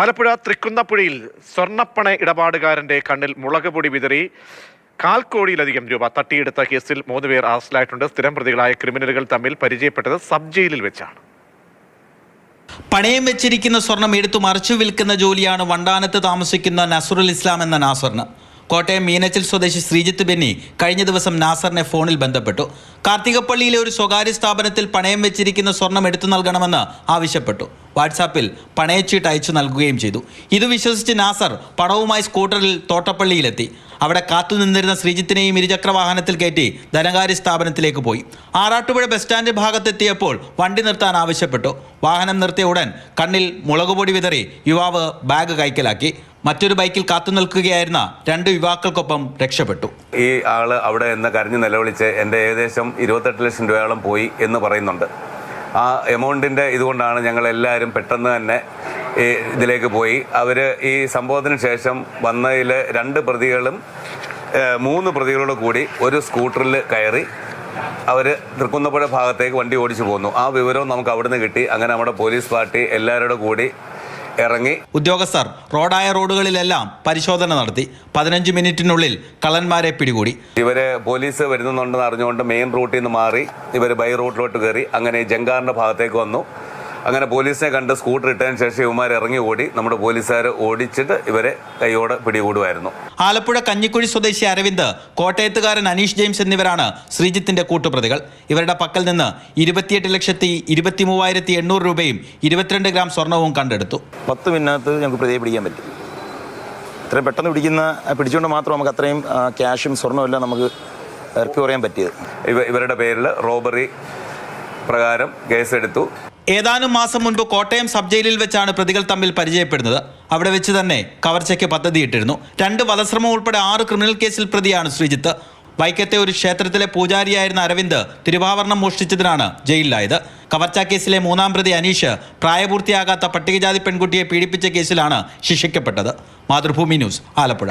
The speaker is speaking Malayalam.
ആലപ്പുഴ തൃക്കുന്നപ്പുഴയിൽ സ്വർണ്ണപ്പണ ഇടപാടുകാരന്റെ കണ്ണിൽ മുളക് പൊടി വിതറി 1/4 കോടിയിലധികം രൂപ തട്ടിയെടുത്ത കേസിൽ 3 പേർ അറസ്റ്റിലായിട്ടുണ്ട്. സ്ഥിരം പ്രതികളായ ക്രിമിനലുകൾ തമ്മിൽ പരിചയപ്പെട്ടത് സബ് ജയിലിൽ വെച്ചാണ്. പണയം വെച്ചിരിക്കുന്ന സ്വർണം എടുത്തു മറിച്ചു വിൽക്കുന്ന ജോലിയാണ് വണ്ടാനത്ത് താമസിക്കുന്ന നസറുൽ ഇസ്ലാം എന്ന നാസറിന്. കോട്ടയം മീനച്ചിൽ സ്വദേശി ശ്രീജിത്ത് ബെന്നി കഴിഞ്ഞ ദിവസം നാസറിനെ ഫോണിൽ ബന്ധപ്പെട്ടു. കാർത്തികപ്പള്ളിയിലെ ഒരു സ്വകാര്യ സ്ഥാപനത്തിൽ പണയം വെച്ചിരിക്കുന്ന സ്വർണം എടുത്തു നൽകണമെന്ന് ആവശ്യപ്പെട്ടു. വാട്സാപ്പിൽ പണയച്ചീട്ട് അയച്ചു നൽകുകയും ചെയ്തു. ഇത് വിശ്വസിച്ച് നാസർ പണവുമായി സ്കൂട്ടറിൽ തോട്ടപ്പള്ളിയിലെത്തി. അവിടെ കാത്തുനിന്നിരുന്ന ശ്രീജിത്തിനെയും ഇരുചക്രവാഹനത്തിൽ കയറ്റി ധനകാര്യ സ്ഥാപനത്തിലേക്ക് പോയി. ആറാട്ടുപുഴ ബസ് സ്റ്റാൻഡ് ഭാഗത്തെത്തിയപ്പോൾ വണ്ടി നിർത്താൻ ആവശ്യപ്പെട്ടു. വാഹനം നിർത്തിയ ഉടൻ കണ്ണിൽ മുളകുപൊടി വിതറി യുവാവ് ബാഗ് കൈക്കലാക്കി. മറ്റൊരു ബൈക്കിൽ കാത്തുനിൽക്കുകയായിരുന്ന 2 യുവാക്കൾക്കൊപ്പം രക്ഷപ്പെട്ടു. ഈ ആള് അവിടെ നിന്ന് കരഞ്ഞു നിലവിളിച്ച് എൻ്റെ ഏകദേശം 28 ലക്ഷം രൂപയോളം പോയി എന്ന് പറയുന്നുണ്ട്. ആ എമൗണ്ടിൻ്റെ ഇതുകൊണ്ടാണ് ഞങ്ങൾ എല്ലാവരും പെട്ടെന്ന് തന്നെ ഇതിലേക്ക് പോയി. അവർ ഈ സംഭവത്തിന് ശേഷം വന്നതിൽ 2 പ്രതികളും 3 പ്രതികളോട് കൂടി ഒരു സ്കൂട്ടറിൽ കയറി അവർ തൃക്കുന്നപ്പുഴ ഭാഗത്തേക്ക് വണ്ടി ഓടിച്ചു പോന്നു. ആ വിവരവും നമുക്ക് അവിടുന്ന് കിട്ടി. അങ്ങനെ നമ്മുടെ പോലീസ് പാർട്ടി എല്ലാവരോടും കൂടി ഇറങ്ങി. ഉദ്യോഗസ്ഥർ റോഡായ റോഡുകളിലെല്ലാം പരിശോധന നടത്തി. 15 മിനിറ്റിനുള്ളിൽ കള്ളന്മാരെ പിടികൂടി. ഇവരെ പോലീസ് വരുന്നുണ്ടെന്ന് അറിഞ്ഞുകൊണ്ട് മെയിൻ റൂട്ടിൽ നിന്ന് മാറി ഇവർ ബൈ റൂട്ടിലോട്ട് കയറി അങ്ങനെ ജങ്കാറിന്റെ ഭാഗത്തേക്ക് വന്നു. അങ്ങനെ പോലീസിനെ കണ്ട് സ്കൂട്ടർ ഇട്ടതിന് ശേഷം ഇവന്മാർ ഇറങ്ങി ഓടി. നമ്മുടെ പോലീസുകാർ ഓടിച്ചിട്ട് ഇവരെ കൈയോടെ പിടികൂടുമായിരുന്നു. ആലപ്പുഴ കഞ്ഞിക്കുഴി സ്വദേശി അരവിന്ദ്, കോട്ടയത്തുകാരൻ അനീഷ് ജെയിംസ് എന്നിവരാണ് ശ്രീജിത്തിന്റെ കൂട്ടുപ്രതികൾ. ഇവരുടെ പക്കൽ നിന്ന് 28,23,800 രൂപയും 22 ഗ്രാം സ്വർണവും കണ്ടെടുത്തു. 10 മിനിറ്റിനകത്ത് ഞങ്ങൾക്ക് പ്രതിയെ പിടിക്കാൻ പറ്റും. ഇത്രയും പെട്ടെന്ന് പിടിച്ചുകൊണ്ട് മാത്രം നമുക്ക് അത്രയും ക്യാഷും സ്വർണ്ണവും എല്ലാം നമുക്ക് റിക്കവർ ചെയ്യാൻ പറ്റിയത്. ഇവരുടെ പേരിൽ റോബറി പ്രകാരം കേസെടുത്തു. ഏതാനും മാസം മുൻപ് കോട്ടയം സബ് ജയിലിൽ വെച്ചാണ് പ്രതികൾ തമ്മിൽ പരിചയപ്പെടുന്നത്. അവിടെ വെച്ച് തന്നെ കവർച്ചയ്ക്ക് പദ്ധതിയിട്ടിരുന്നു. 2 വധശ്രമം ഉൾപ്പെടെ 6 ക്രിമിനൽ കേസിൽ പ്രതിയാണ് ശ്രീജിത്ത്. വൈക്കത്തെ ഒരു ക്ഷേത്രത്തിലെ പൂജാരിയായിരുന്ന അരവിന്ദ് തിരുവാഭരണം മോഷ്ടിച്ചതിനാണ് ജയിലിലായത്. കവർച്ചാ കേസിലെ 3ാം പ്രതി അനീഷ് പ്രായപൂർത്തിയാകാത്ത പട്ടികജാതി പെൺകുട്ടിയെ പീഡിപ്പിച്ച കേസിലാണ് ശിക്ഷിക്കപ്പെട്ടത്. മാതൃഭൂമി ന്യൂസ്, ആലപ്പുഴ.